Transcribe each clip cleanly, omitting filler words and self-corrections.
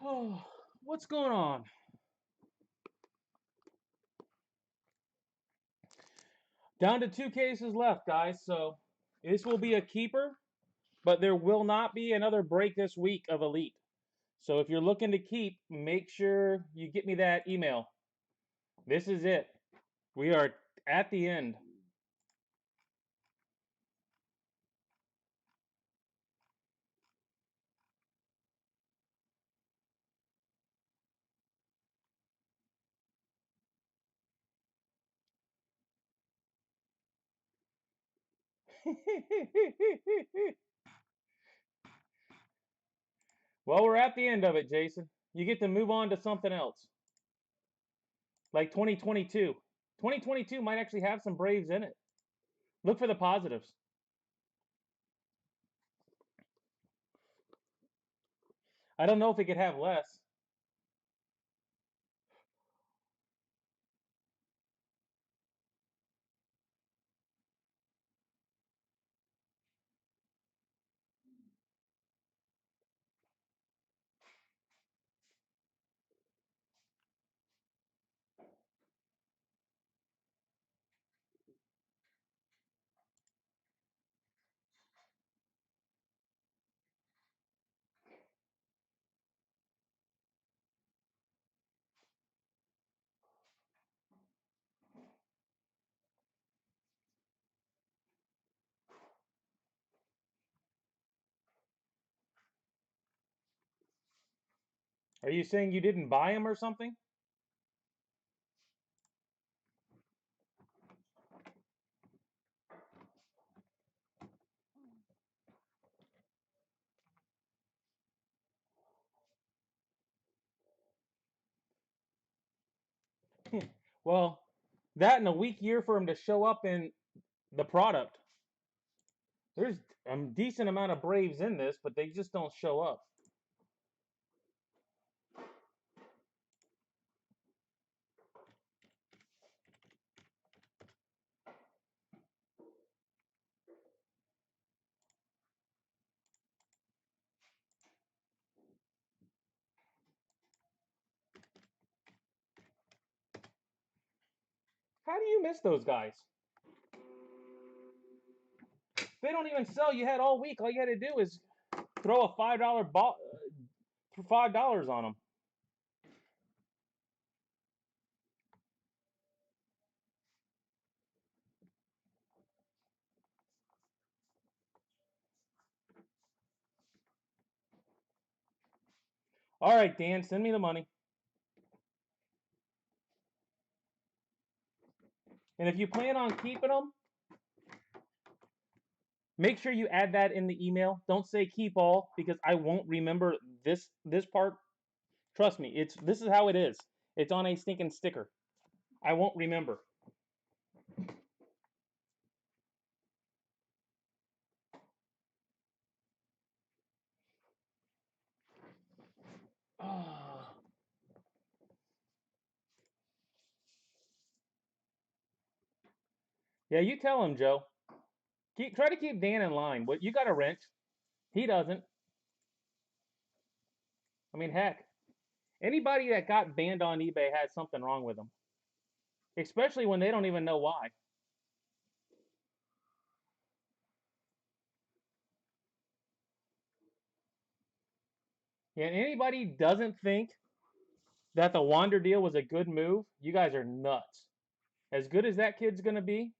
Oh, what's going on? Down to 2 cases left, guys. So this will be a keeper, but there will not be another break this week of Elite. So if you're looking to keep, make sure you get me that email. This is it. We are at the end. Well, we're at the end of it, Jason. You get to move on to something else, like 2022. 2022 might actually have some Braves in it. Look for the positives. I don't know if it could have less. Are you saying you didn't buy them or something? Well, that in a weak year for him to show up in the product. There's a decent amount of Braves in this, but they just don't show up. How do you miss those guys? They don't even sell. You had all week. All you had to do is throw a $5 ball for $5 on them. All right, Dan, send me the money. And if you plan on keeping them, make sure you add that in the email. Don't say keep all because I won't remember this part. Trust me, this is how it is. It's on a stinking sticker. I won't remember. Oh. Yeah, you tell him, Joe. Try to keep Dan in line. But you got a wrench. He doesn't. I mean, heck, anybody that got banned on eBay has something wrong with them, especially when they don't even know why. Yeah, and anybody doesn't think that the Wander deal was a good move, you guys are nuts. As good as that kid's going to be,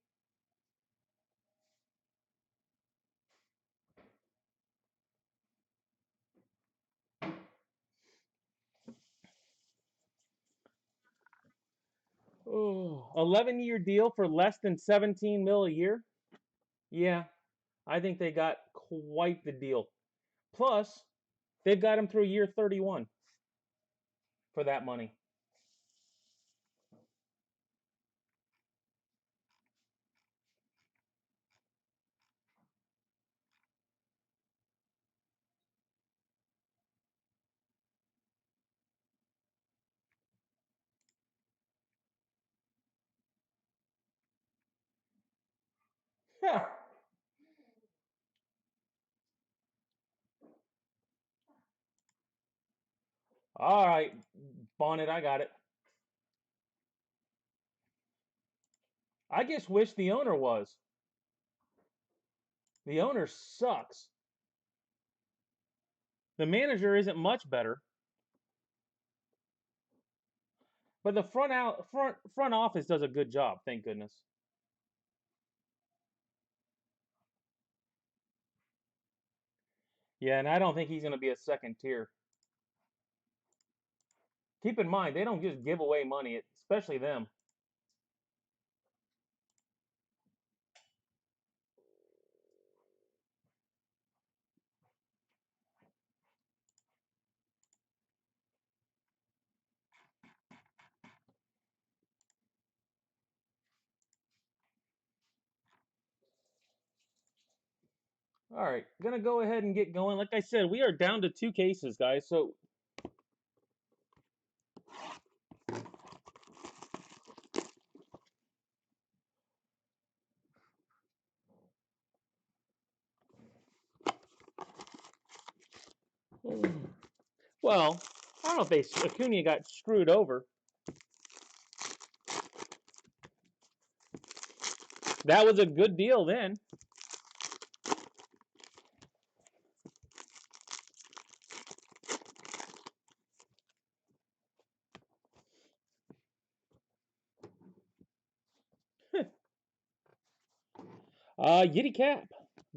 oh, 11-year deal for less than 17 mil a year. Yeah, I think they got quite the deal. Plus, they've got him through year 31 for that money. All right, Bonnet, I got it. I just wish the owner was. The owner sucks. The manager isn't much better. But the front office does a good job, thank goodness. Yeah, and I don't think he's going to be a second tier. Keep in mind, they don't just give away money, especially them. All right, gonna go ahead and get going. Like I said, we are down to 2 cases, guys. So, well, I don't know if Acuna got screwed over. That was a good deal then. Yitty Cap,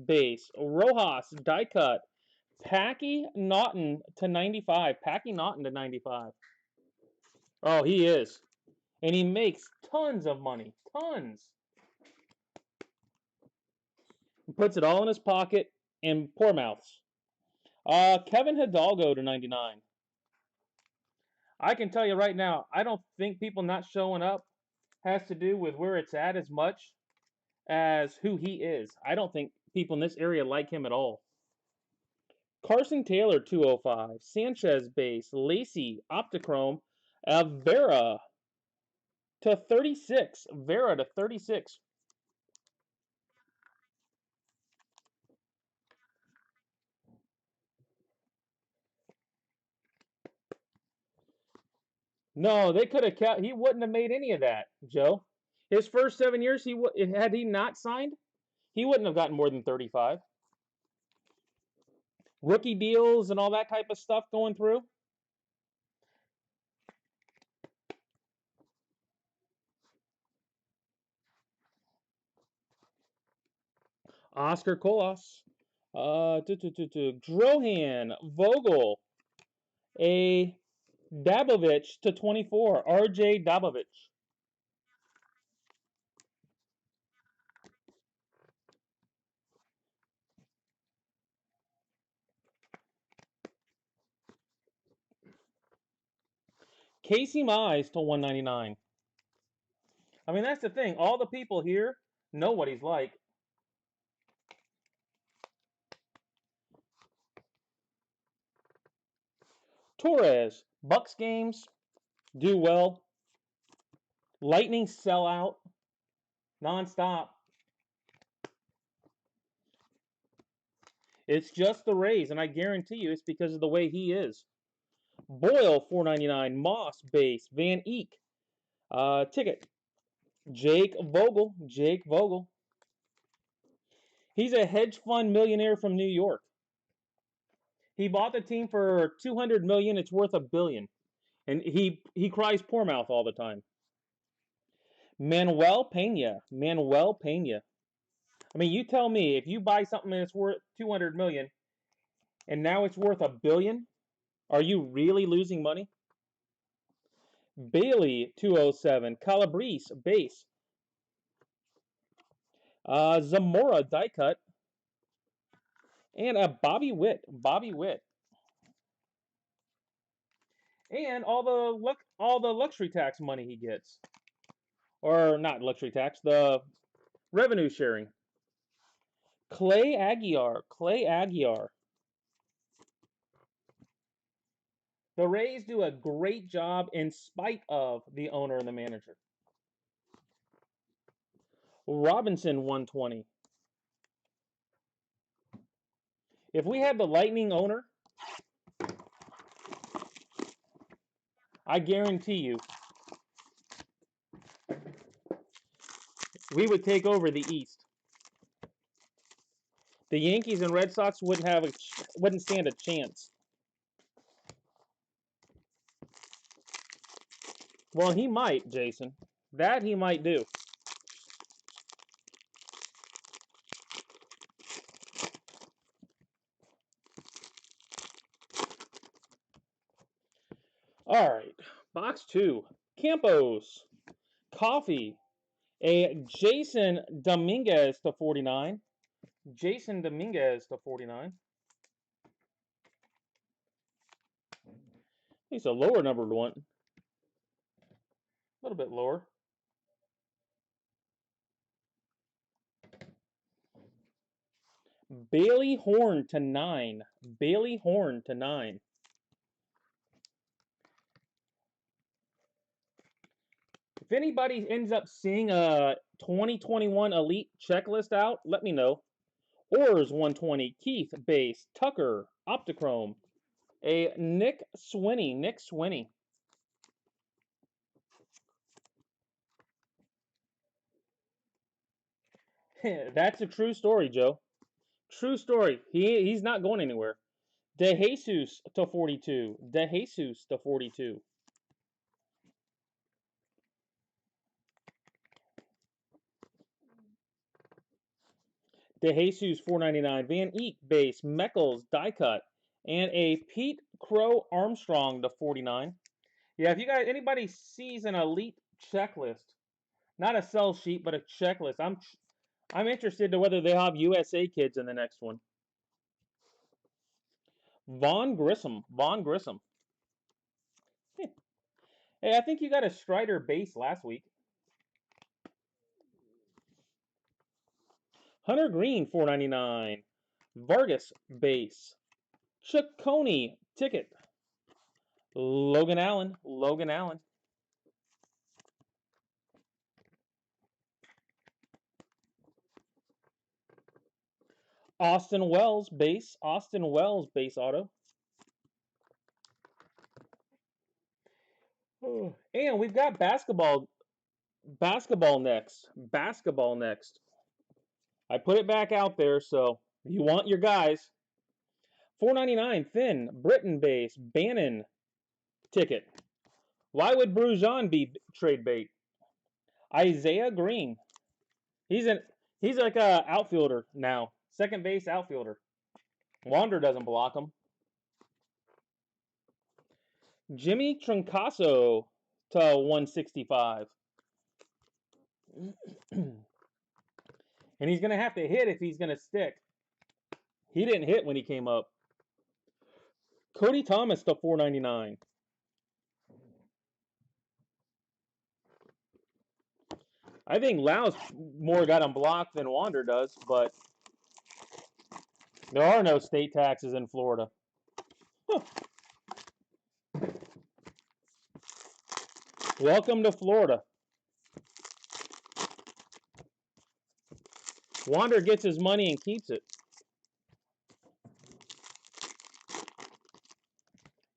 base, Rojas, die cut, Packy Naughton to 95. Packy Naughton to 95. Oh, he is. And he makes tons of money. Tons. He puts it all in his pocket and poor mouths. Kevin Hidalgo to 99. I can tell you right now, I don't think people not showing up has to do with where it's at as much as who he is. I don't think people in this area like him at all. Carson Taylor, 205. Sanchez base. Lacey, Optichrome. Vera to 36. Vera to 36. No, they could have kept. He wouldn't have made any of that, Joe. His first 7 years, had he not signed, he wouldn't have gotten more than 35. Rookie deals and all that type of stuff going through. Oscar Colas. Drohan, Vogel, a Dabovich to 24. RJ Dabovich. Casey Mize to 199. I mean, that's the thing. All the people here know what he's like. Torres, Bucks games, do well. Lightning sell out nonstop. It's just the Rays, and I guarantee you it's because of the way he is. Boyle, 499. Moss, base. Van Eek, ticket. Jake Vogel. Jake Vogel. He's a hedge fund millionaire from New York. He bought the team for 200 million. It's worth $1 billion, and he cries poor mouth all the time. Manuel Pena. Manuel Pena. I mean, you tell me if you buy something that's worth 200 million, and now it's worth $1 billion, are you really losing money? Bailey, 207. Calabrese, base. Zamora, die cut. And a Bobby Witt. Bobby Witt. And all the luxury tax money he gets. Or not luxury tax, the revenue sharing. Clay Aguiar. Clay Aguiar. The Rays do a great job in spite of the owner and the manager. Robinson, 120. If we had the Lightning owner, I guarantee you, we would take over the East. The Yankees and Red Sox wouldn't stand a chance. Well, he might, Jason. That he might do. All right, box 2. Campos, Coffee, a Jason Dominguez to 49. Jason Dominguez to 49. He's a lower numbered one. A little bit lower. Bailey Horn to 9. Bailey Horn to 9. If anybody ends up seeing a 2021 Elite checklist out, let me know. Ors 120, Keith base, Tucker, Optichrome, a Nick Swinney. Nick Swinney. That's a true story, Joe. True story. He's not going anywhere. De Jesus to 42. De Jesus to 42. De Jesus 499. Van Eek base, Meckles die cut, and a Pete Crow Armstrong to 49. Yeah, if you guys anybody sees an Elite checklist, not a sell sheet, but a checklist, I'm interested to whether they have USA kids in the next one. Vaughn Grissom. Vaughn Grissom. Hey, I think you got a Strider base last week. Hunter Green 499. Vargas base. Ciccone ticket. Logan Allen. Logan Allen. Austin Wells base. Austin Wells base auto. And we've got basketball next. Basketball next. I put it back out there, so you want your guys. 499 Finn Britain base Bannon ticket. Why would Brujon be trade bait? Isaiah Green. He's like a outfielder now. Second base outfielder. Wander doesn't block him. Jimmy Troncaso to 165. And he's going to have to hit if he's going to stick. He didn't hit when he came up. Cody Thomas to 499. I think Lau's more got him blocked than Wander does, but there are no state taxes in Florida. Huh. Welcome to Florida. Wander gets his money and keeps it.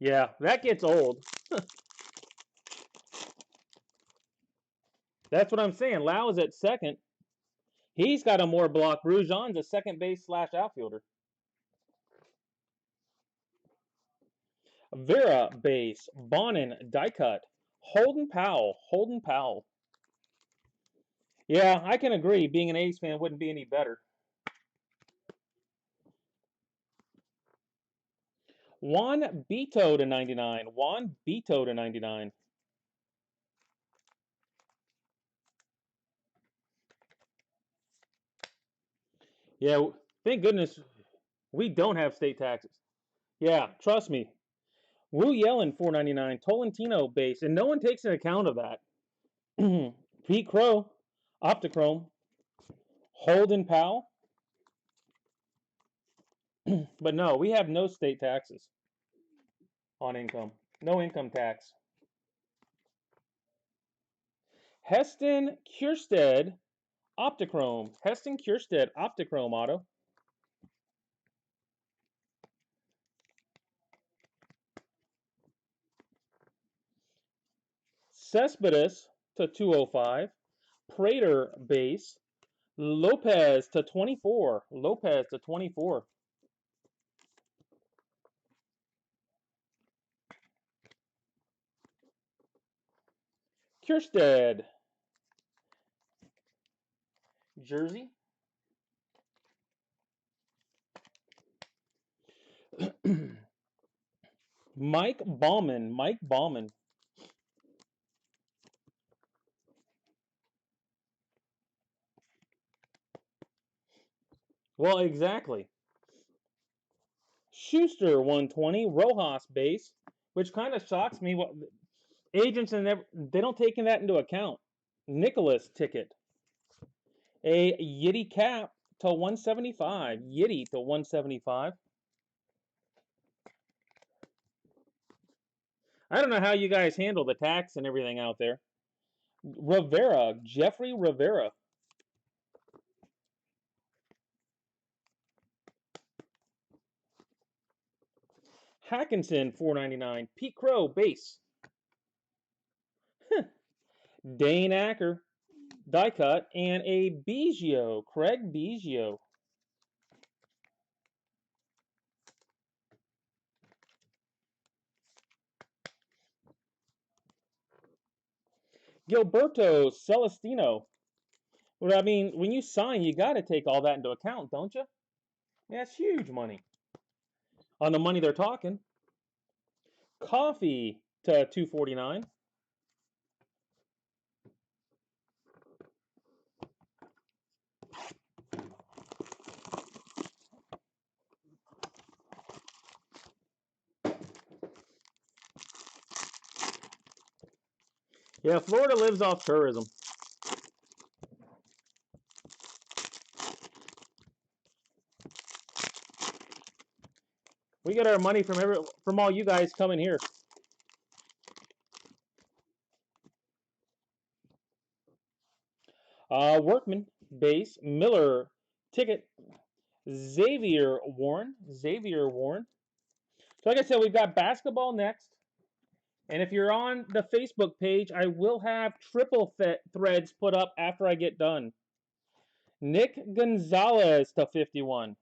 Yeah, that gets old. That's what I'm saying. Lau is at second. He's got a more block. Brujon's a second base / outfielder. Vera base. Bonin die cut. Holden Powell. Holden Powell. Yeah, I can agree. Being an A's fan wouldn't be any better. Juan Beto to 99. Juan Beto to 99. Yeah, thank goodness we don't have state taxes. Yeah, trust me. Wu Yellen 499. Tolentino base, and no one takes an account of that. Pete Crow, Optichrome, Holden Powell. But no, we have no state taxes on income. No income tax. Heston Kjerstad, Optichrome. Heston Kjerstad, Optichrome auto. Cespedes to 205. Prater base. Lopez to 24. Lopez to 24. Kiersted. Jersey. Mike Bauman. Mike Bauman. Well, exactly. Schuster 120. Rojas base, which kind of shocks me. What agents and they don't take that into account. Nicholas ticket. A Yiddy cap to 175. Yiddy to 175. I don't know how you guys handle the tax and everything out there. Rivera, Jeffrey Rivera. Hackinson, 499. Pete Crow, base. Dane Acker, die cut. And a Biggio, Craig Biggio. Gilberto Celestino. Well, I mean, when you sign, you got to take all that into account, don't you? Yeah, it's huge money. On the money they're talking. Coffee to 249. Yeah, Florida lives off tourism. We get our money from all you guys coming here. Workman, base, Miller, ticket, Xavier Warren. Xavier Warren. So like I said, we've got basketball next. And if you're on the Facebook page, I will have triple threads put up after I get done. Nick Gonzalez to 51.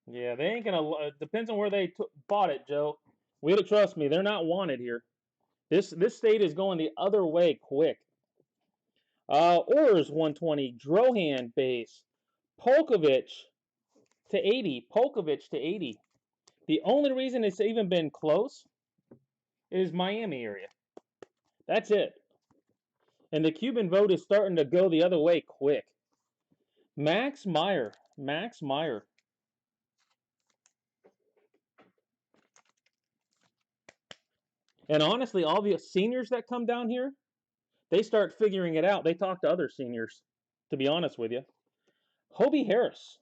Yeah, they ain't gonna. Depends on where they bought it, Joe. Trust me, they're not wanted here. This state is going the other way quick. Ors 120, Drohan base, Polkovich to 80. Polkovich to 80. The only reason it's even been close is Miami area. That's it. And the Cuban vote is starting to go the other way quick. Max Meyer. Max Meyer. And honestly, all the seniors that come down here, they start figuring it out. They talk to other seniors, to be honest with you. Hobie Harris.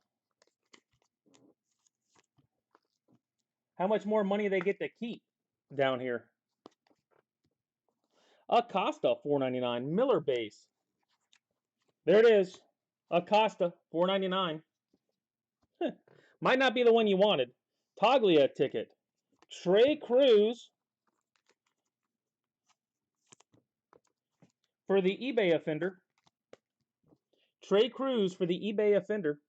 How much more money they get to keep down here? Acosta, $4.99. Miller base. There it is. Acosta, $4.99. Might not be the one you wanted. Toglia ticket. Trey Cruz for the eBay offender. Trey Cruz for the eBay offender.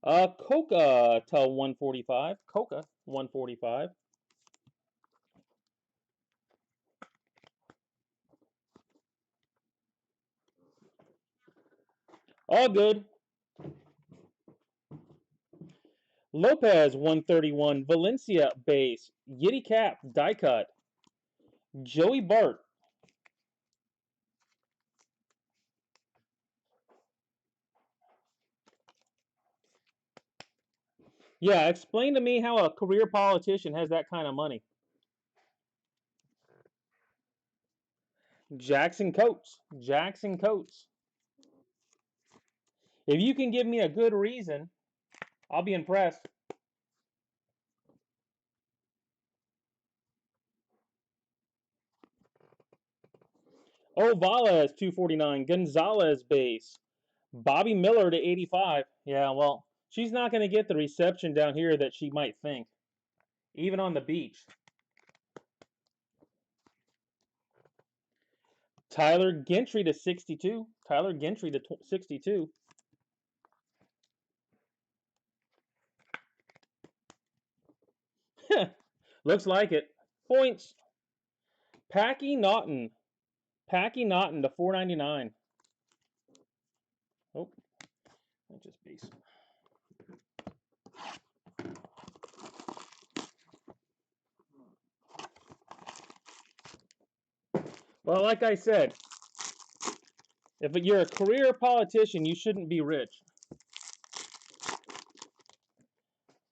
Coca to 145. Coca, 145. All good. Lopez, 131. Valencia base. Yiddy cap, die cut. Joey Bart. Yeah, explain to me how a career politician has that kind of money. Jackson Coates. Jackson Coates. If you can give me a good reason, I'll be impressed. Ovales, 249. Gonzalez base. Bobby Miller to 85. Yeah, well, she's not going to get the reception down here that she might think. even on the beach. Tyler Gentry to 62. Tyler Gentry to 62. Looks like it. Points. Packy Naughton. Packy Naughton to 499. Oh, that's just base. Well, like I said, if you're a career politician, you shouldn't be rich.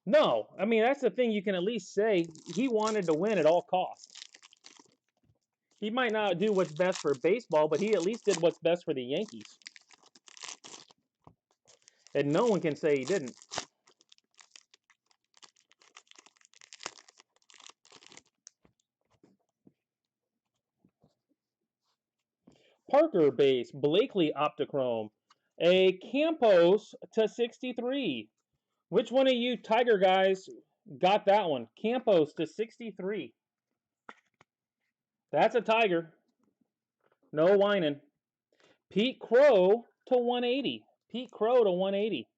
No, I mean, that's the thing you can at least say. He wanted to win at all costs. He might not do what's best for baseball, but he at least did what's best for the Yankees. And no one can say he didn't. Parker base, Blakely Optichrome. A Campos to 63. Which one of you Tiger guys got that one? Campos to 63. That's a Tiger. No whining. Pete Crow to 180. Pete Crow to 180.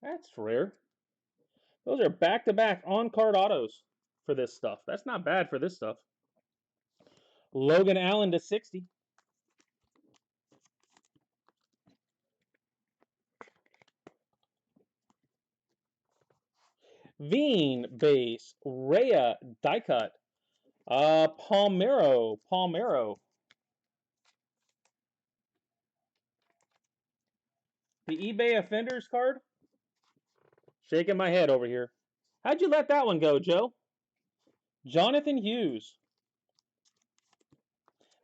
That's rare. Those are back-to-back on-card autos for this stuff. That's not bad for this stuff. Logan Allen to 60. Veen base, Rhea die cut. Palmero. The eBay Offenders card? Shaking my head over here. How'd you let that one go, Joe? Jonathan Hughes.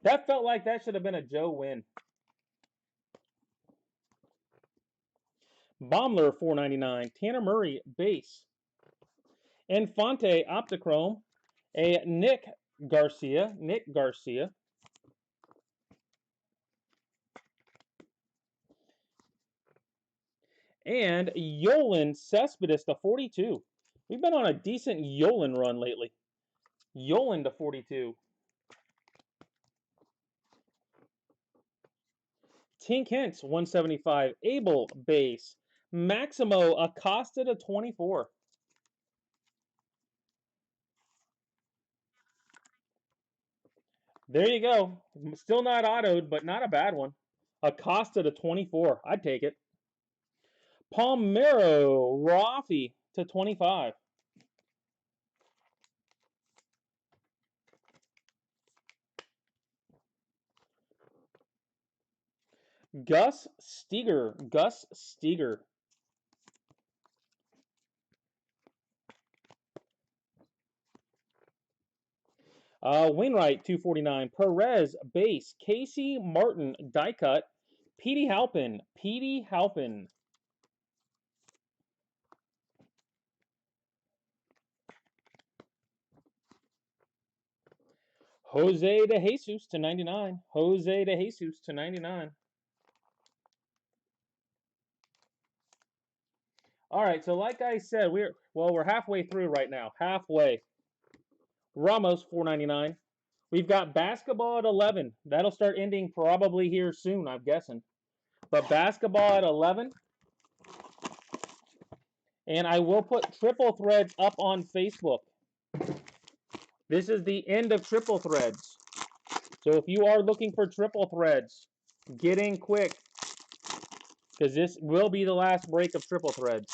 That felt like that should have been a Joe win. Baumler, 499. Tanner Murray, base. Infante, Optichrome. A Nick Garcia. And Yolan Cespedes to 42. We've been on a decent Yolan run lately. Yolan to 42. Tink Hintz, 175. Abel base. Maximo Acosta to 24. There you go. Still not autoed, but not a bad one. Acosta to 24. I'd take it. Palmero Rafi to 25. Gus Steger. Wainwright, 249. Perez, base. Casey Martin, die cut. Petey Halpin. Jose de Jesus to 99. All right, so like I said, we're halfway through right now. Halfway. Ramos, 499. We've got basketball at 11. That'll start ending probably here soon, I'm guessing. But basketball at 11. And I will put triple threads up on Facebook. This is the end of triple threads. So if you are looking for triple threads, get in quick. Because this will be the last break of triple threads.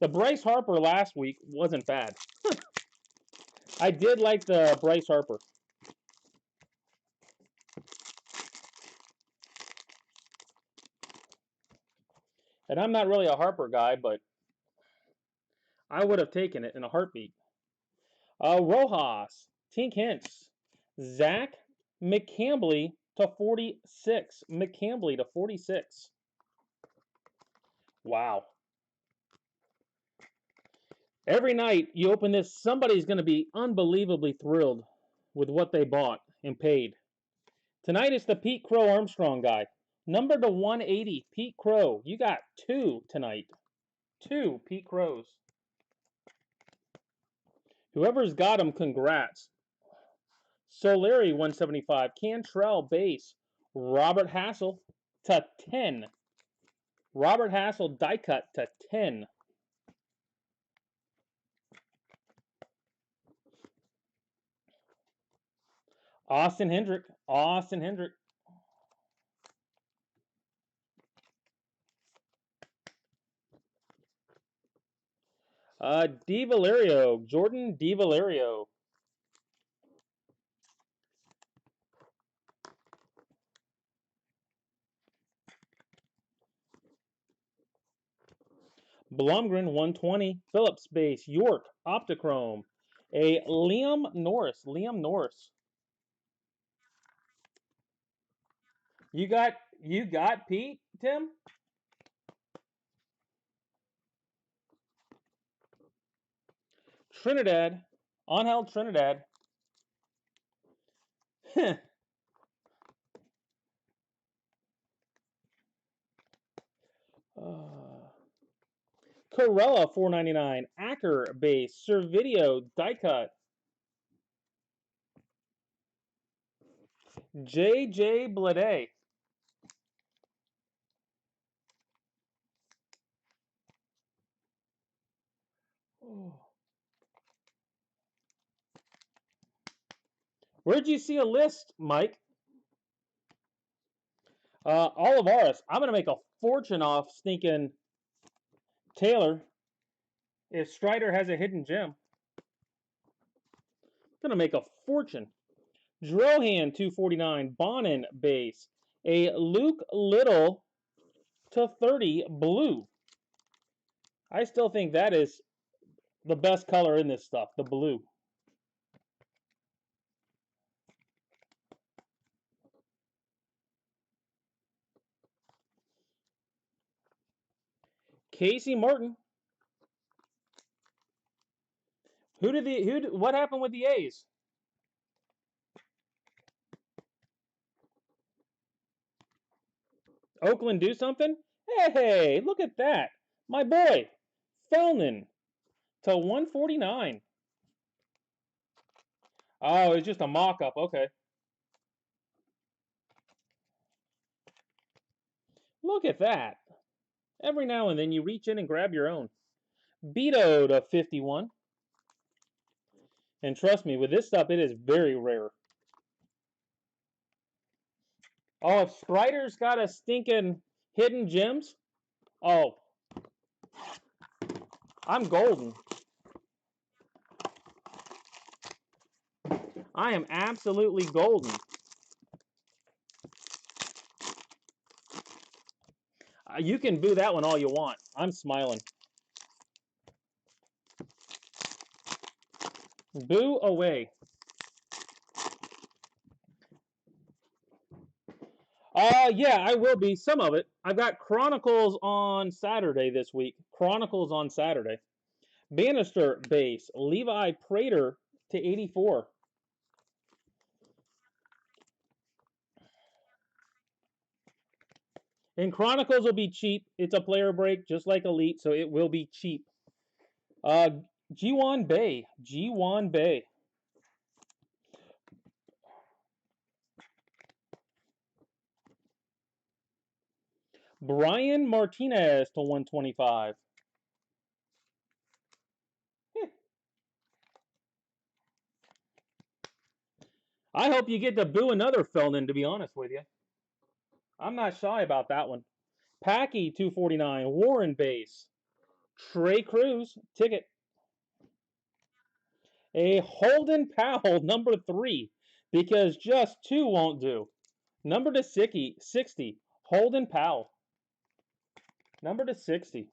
The Bryce Harper last week wasn't bad. I did like the Bryce Harper. And I'm not really a Harper guy, but I would have taken it in a heartbeat. Rojas, Tink Hintz, Zach McCambly to 46. Wow. Every night you open this, somebody's going to be unbelievably thrilled with what they bought and paid. Tonight it's the Pete Crow Armstrong guy. Number to 180, Pete Crow. You got 2 tonight. 2 Pete Crows. Whoever's got them, congrats. Solari 175, Cantrell base, Robert Hassel to 10. Robert Hassel die cut to 10. Austin Hendrick. DiValerio, Jordan DiValerio. Blumgren 120, Phillips base, York Optichrome. A Liam Norris. You got Pete, Tim? Trinidad. Angel Trinidad. Corella 499, Acker base, Servideo die cut. JJ Blade. Oh. Where'd you see a list, Mike? Olivares. I'm going to make a fortune off sneaking Taylor if Strider has a hidden gem. Going to make a fortune. Drohan 249, Bonin base. A Luke Little to 30 blue. I still think that is the best color in this stuff, the blue. Casey Martin. What happened with the A's? Oakland do something? Hey, look at that. My boy, Felnin to 149. Oh, it's just a mock-up. Okay. Look at that. Every now and then you reach in and grab your own. Beto to 51. And trust me, with this stuff, it is very rare. Oh, if Strider's got a stinking hidden gems, oh, I'm golden. I am absolutely golden. You can boo that one all you want. I'm smiling. Boo away. Yeah, I will be. Some of it. I've got Chronicles on Saturday this week. Chronicles on Saturday. Bannister base. Levi Prater to 84. And Chronicles will be cheap. It's a player break, just like Elite, so it will be cheap. G1 Bay. G1 Bay. Brian Martinez to 125. I hope you get to boo another Felnin, to be honest with you. I'm not shy about that one. Packy 249. Warren base. Trey Cruz ticket. A Holden Powell number 3, because just 2 won't do. Number to 60. Holden Powell. Number to 60.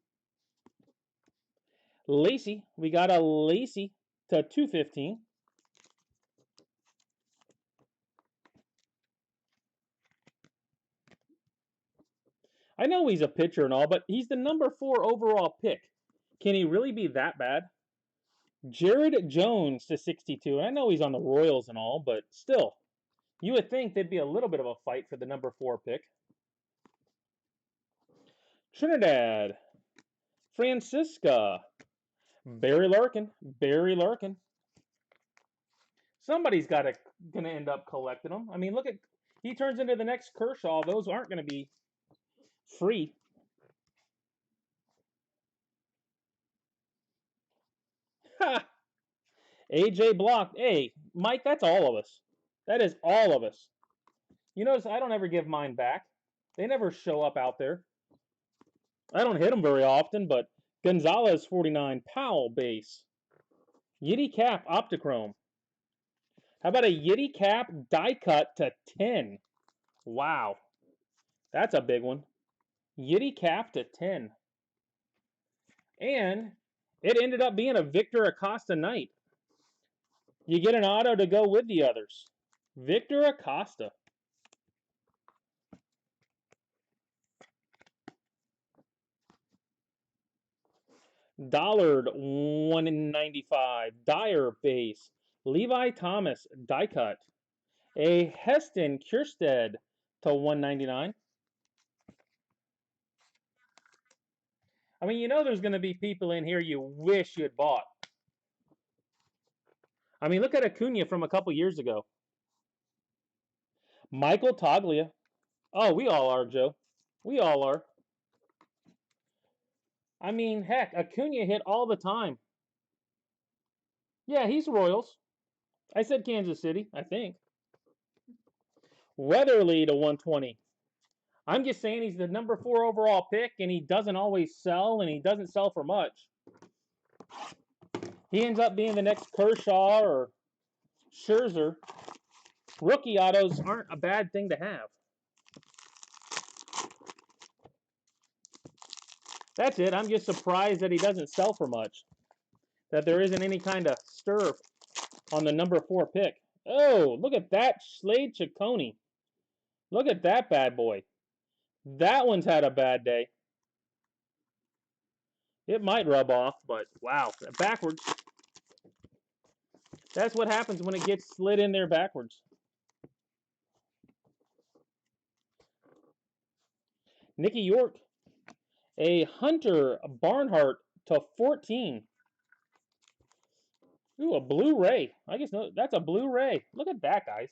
Lacey. We got a Lacey to 215. I know he's a pitcher and all, but he's the number 4 overall pick. Can he really be that bad? Jared Jones to 62. And I know he's on the Royals and all, but still, you would think there'd be a little bit of a fight for the number 4 pick. Trinidad. Francisca. Barry Larkin. Barry Larkin. Somebody's gonna end up collecting them. I mean, look at, he turns into the next Kershaw. Those aren't gonna be free. Ha! AJ Block. Hey, Mike, that's all of us. That is all of us. You notice I don't ever give mine back. They never show up out there. I don't hit them very often, but Gonzalez 49, Powell base. Yiddy Cap Optichrome. How about a Yiddy Cap die cut to 10? Wow. That's a big one. Yiddy Cap to 10. And it ended up being a Victor Acosta night. You get an auto to go with the others. Victor Acosta. Dollard 195. Dyer base. Levi Thomas die cut. A Heston Kierstead to 199. I mean, you know there's going to be people in here you wish you had bought. I mean, look at Acuna from a couple years ago. Michael Toglia. Oh, we all are, Joe. We all are. I mean, heck, Acuna hit all the time. Yeah, he's Royals. I said Kansas City, I think. Weatherly to 120. I'm just saying he's the number 4 overall pick, and he doesn't always sell, and he doesn't sell for much. He ends up being the next Kershaw or Scherzer. Rookie autos aren't a bad thing to have. That's it. I'm just surprised that he doesn't sell for much. That there isn't any kind of stir on the number 4 pick. Oh, look at that Slade Ciccone. Look at that bad boy. That one's had a bad day. It might rub off, but wow, backwards. That's what happens when it gets slid in there backwards. Nicky York. A Hunter Barnhart to 14. Ooh, a Blu-ray. I guess no, that's a Blu-ray. Look at that, guys.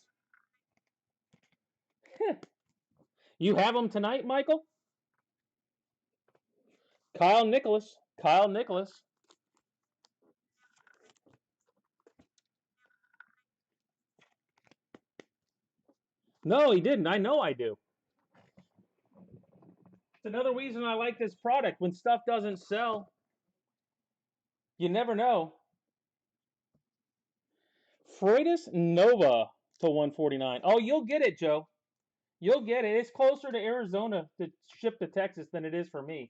You have them tonight, Michael? Kyle Nicholas. Kyle Nicholas. No, he didn't. I know I do. It's another reason I like this product. When stuff doesn't sell, you never know. Freudis Nova to 149. Oh, you'll get it, Joe. You'll get it. It's closer to Arizona to ship to Texas than it is for me.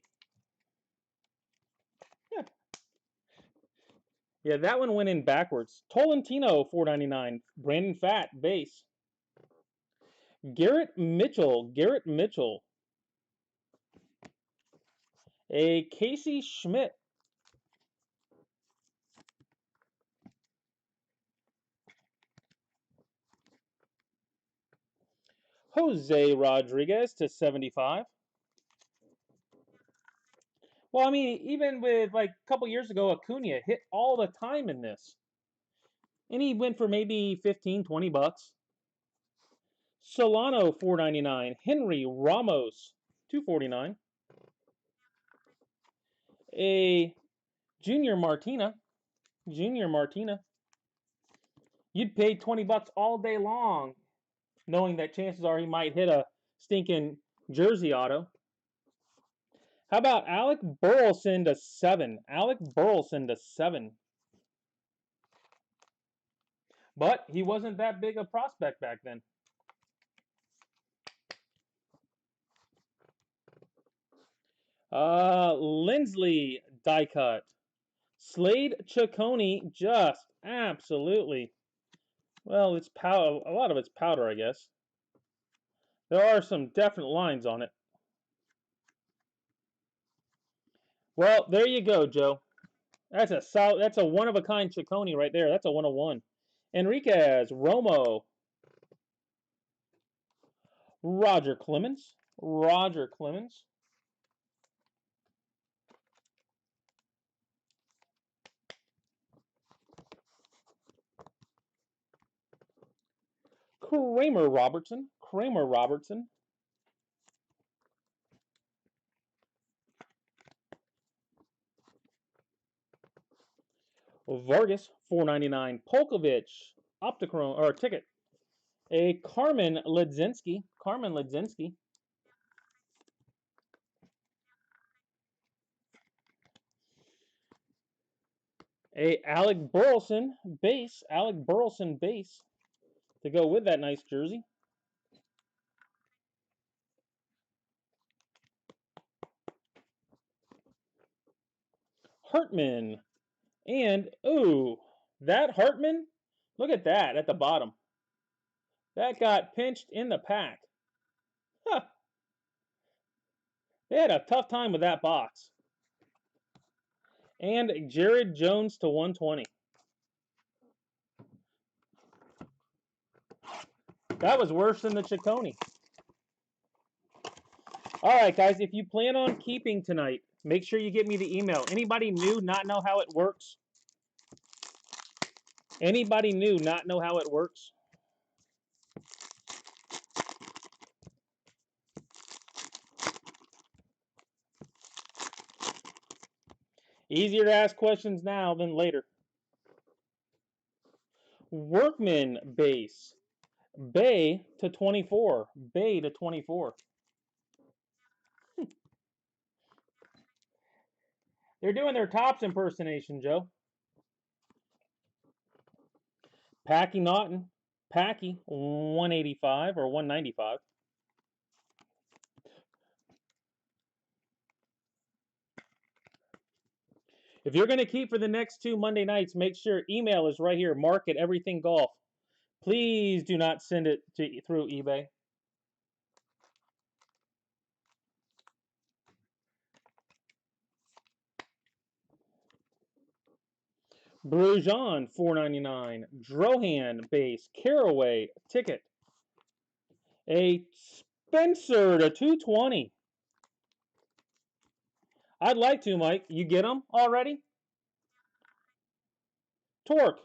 Yeah. Yeah, that one went in backwards. Tolentino 499. Brandon Fat base. Garrett Mitchell. Garrett Mitchell. A Casey Schmidt. Jose Rodriguez to 75. Well, I mean, even with like a couple years ago, Acuna hit all the time in this. And he went for maybe 15, 20 bucks. Solano 499. Henry Ramos 249. A Junior Martina. Junior Martina. You'd pay 20 bucks all day long, knowing that chances are he might hit a stinking jersey auto. How about Alec Burleson to 7? Alec Burleson to 7. But he wasn't that big a prospect back then. Lindsley die cut. Slade Ciccone just absolutely. Well, it's powder. A lot of it's powder, I guess. There are some definite lines on it. Well, there you go, Joe. That's a solid. That's a one of a kind Ciccone right there. That's a 101. Enriquez, Romo, Roger Clemens, Roger Clemens. Kramer Robertson. Kramer Robertson. Vargas, $4.99. Polkovich, Optichrome, or ticket. A Carmen Ledzinski. Carmen Ledzinski. A Alec Burleson base. Alec Burleson base to go with that nice jersey. Hartman. And, ooh, that Hartman, look at that at the bottom. That got pinched in the pack. Huh. They had a tough time with that box. And Jared Jones to 120. That was worse than the Ciccone. All right, guys, if you plan on keeping tonight, make sure you get me the email. Anybody new not know how it works? Anybody new not know how it works? Easier to ask questions now than later. Workman base. Bay to 24. Bay to 24. They're doing their Tops impersonation, Joe. Packy Naughton. Packy, 185 or 195. If you're going to keep for the next 2 Monday nights, make sure email is right here. Mark at Everything Golf. Please do not send it through eBay. Brujon, $4.99. Drohan base. Caraway ticket. A Spencer to 220. I'd like to, Mike. You get them already? Torque.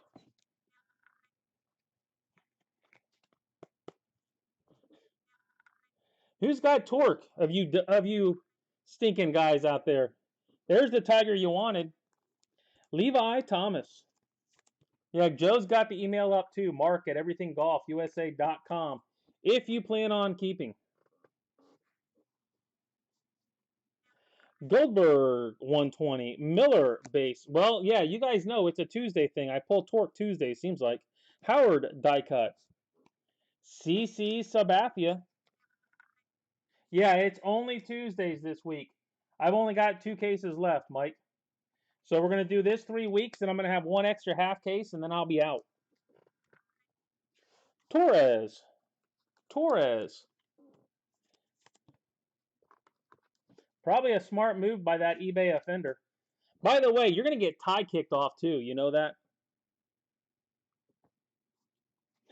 Who's got Torque of you stinking guys out there? There's the Tiger you wanted. Levi Thomas. Yeah, Joe's got the email up too. Mark at everythinggolfusa.com. If you plan on keeping. Goldberg 120. Miller base. Well, yeah, you guys know it's a Tuesday thing. I pull Torque Tuesday, seems like. Howard die cut. CC Sabathia. Yeah, it's only Tuesdays this week. I've only got 2 cases left, Mike. So we're going to do this 3 weeks, and I'm going to have 1 extra half case, and then I'll be out. Torres. Probably a smart move by that eBay offender. By the way, you're going to get tie kicked off too. You know that?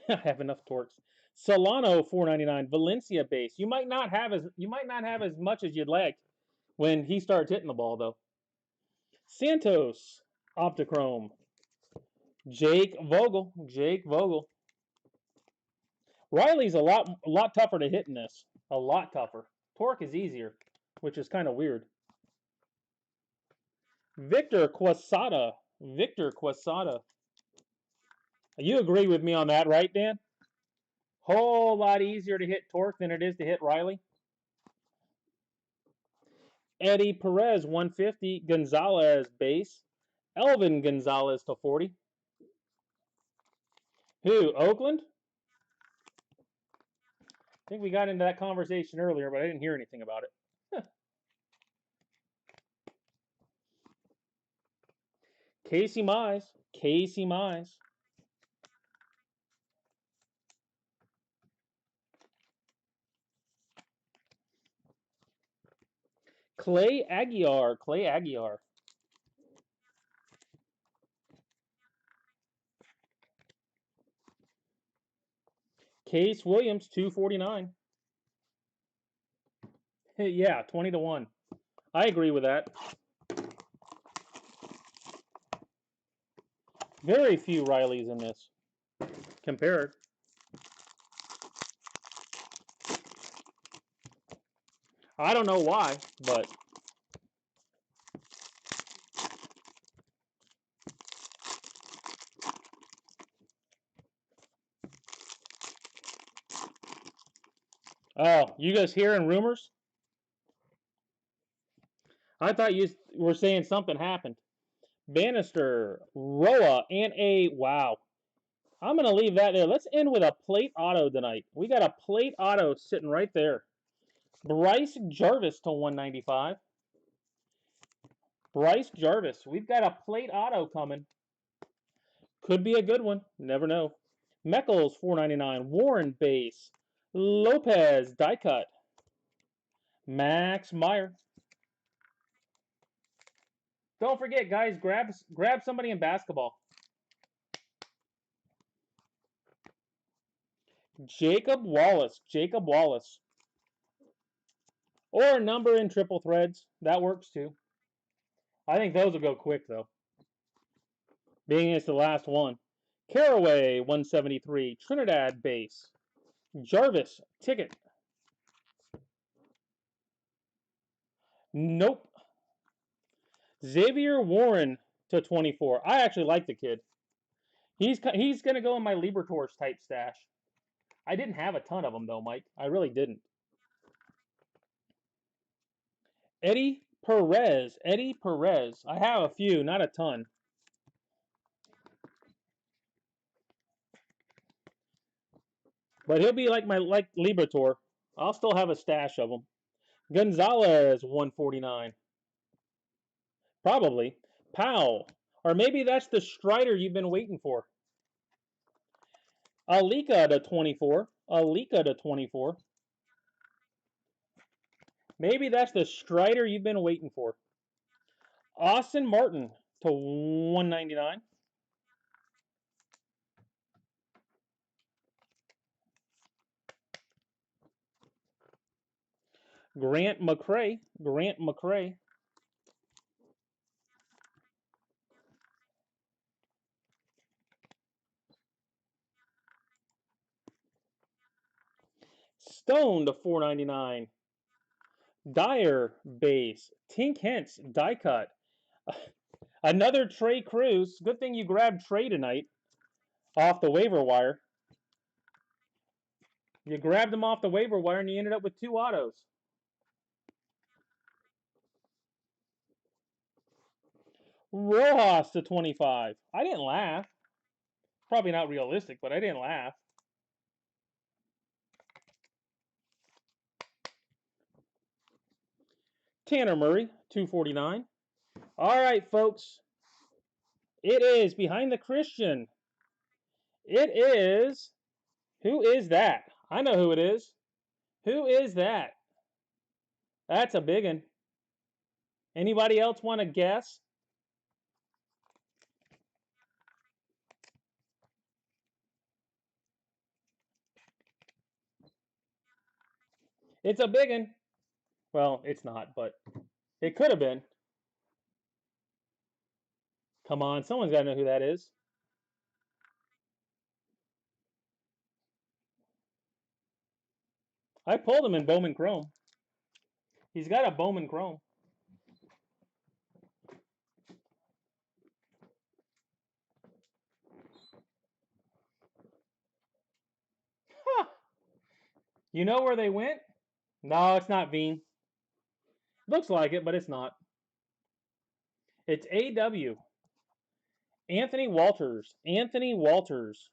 I have enough Torques. Solano, $4.99. Valencia base. You might not have as much as you'd like when he starts hitting the ball though. Santos, Optichrome. Jake Vogel. Riley's a lot tougher to hit in this. A lot tougher. Torque is easier, which is kind of weird. Victor Quesada. You agree with me on that, right, Dan? Whole lot easier to hit Torque than it is to hit Riley. Eddie Perez, 150. Gonzalez, base. Elvin Gonzalez to 40. Who? Oakland? I think we got into that conversation earlier, but I didn't hear anything about it. Casey Mize. Clay Aguiar. Case Williams, 249. Yeah, 20 to 1. I agree with that. Very few Rileys in this compared. I don't know why, but oh, you guys hearing rumors? I thought you were saying something happened. Bannister, Roa, and a wow. I'm going to leave that there. Let's end with a plate auto tonight. We got a plate auto sitting right there. Bryce Jarvis to 195. Bryce Jarvis. We've got a plate auto coming. Could be a good one. Never know. Meckles, 499. Warren base. Lopez, die cut. Max Meyer. Don't forget, guys, grab somebody in basketball. Jacob Wallace. Jacob Wallace. Or a number in triple threads. That works too. I think those will go quick, though. Being it's the last one. Caraway, 173. Trinidad base. Jarvis, ticket. Nope. Xavier Warren to 24. I actually like the kid. He's going to go in my Liberators type stash. I didn't have a ton of them, though, Mike. I really didn't. Eddie Perez. Eddie Perez. I have a few, not a ton. But he'll be like my Liberator. I'll still have a stash of them. Gonzalez, 149. Probably. Powell. Or maybe that's the Strider you've been waiting for. Alika to 24. Alika to 24. Maybe that's the Strider you've been waiting for. Austin Martin to 199. Grant McCray. Grant McCray. Stone to 499. Dyer base. Tink Hence die cut. Another Trey Cruz. Good thing you grabbed Trey tonight off the waiver wire. You grabbed him off the waiver wire and you ended up with 2 autos. Rojas to 25. I didn't laugh. Probably not realistic, but I didn't laugh. Tanner Murray, 249. All right, folks. It is behind the Christian. It is. Who is that? I know who it is. Who is that? That's a big one. Anybody else want to guess? It's a big one. Well, it's not, but it could have been. Come on, someone's got to know who that is. I pulled him in Bowman Chrome. He's got a Bowman Chrome. Huh. You know where they went? No, it's not Veen. Looks like it, but it's not. It's AW. Anthony Walters. Anthony Walters.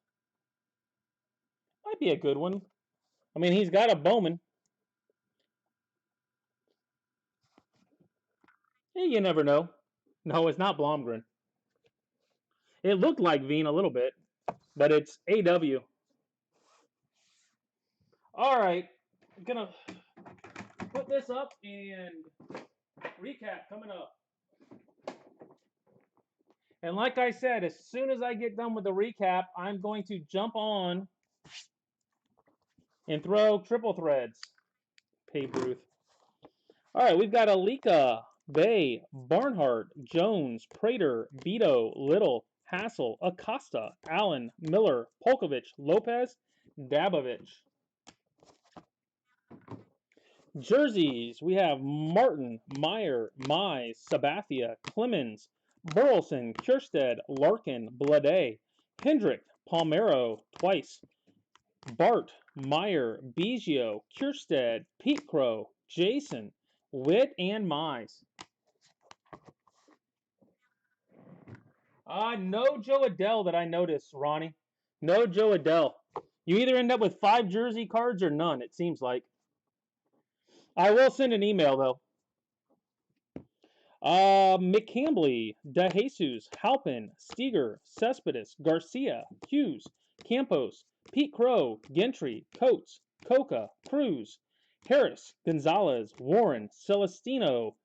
Might be a good one. I mean, he's got a Bowman. You never know. No, it's not Blomgren. It looked like Veen a little bit, but it's AW. All right. I'm going to put this up and recap coming up. And like I said, as soon as I get done with the recap, I'm going to jump on and throw triple threads. Babe Ruth. All right, we've got Alika, Bay, Barnhart, Jones, Prater, Beto, Little, Hassel, Acosta, Allen, Miller, Polkovich, Lopez, Dabovich. Jerseys, we have Martin, Meyer, Mize, Sabathia, Clemens, Burleson, Kiersted, Larkin, Blade, Hendrick, Palmero, twice, Bart, Meyer, Biggio, Kiersted, Pete Crow, Jason, Witt, and Mize. No Joe Adele that I noticed, Ronnie. No Joe Adele. You either end up with 5 jersey cards or none, it seems like. I will send an email, though. McCambly, DeJesus, Halpin, Steger, Cespedes, Garcia, Hughes, Campos, Pete Crow, Gentry, Coates, Coca, Cruz, Harris, Gonzalez, Warren, Celestino,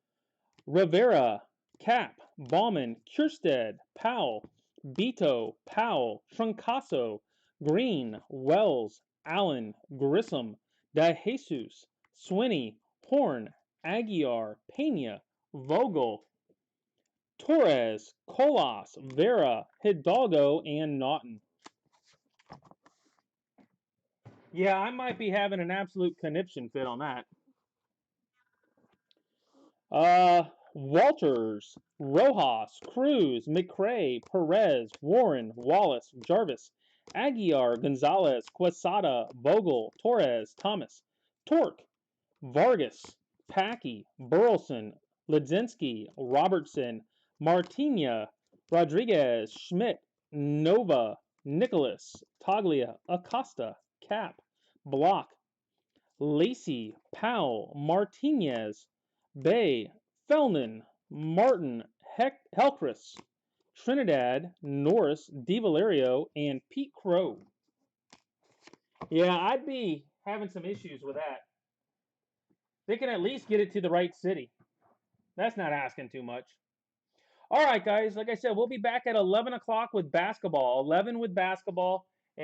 Rivera, Cap, Bauman, Kiersted, Powell, Beto, Powell, Troncaso, Green, Wells, Allen, Grissom, DeJesus, Swinney, Horn, Aguiar, Pena, Vogel, Torres, Colas, Vera, Hidalgo, and Naughton. Yeah, I might be having an absolute conniption fit on that. Walters, Rojas, Cruz, McRae, Perez, Warren, Wallace, Jarvis, Aguiar, Gonzalez, Quesada, Vogel, Torres, Thomas, Torque, Vargas, Packy, Burleson, Ledzinski, Robertson, Martinez, Rodriguez, Schmidt, Nova, Nicholas, Taglia, Acosta, Cap, Block, Lacey, Powell, Martinez, Bay, Felnan, Martin, Helcris, Trinidad, Norris, DiValerio, and Pete Crow. Yeah, I'd be having some issues with that. They can at least get it to the right city. That's not asking too much. All right, guys. Like I said, we'll be back at 11 o'clock with basketball. 11 with basketball.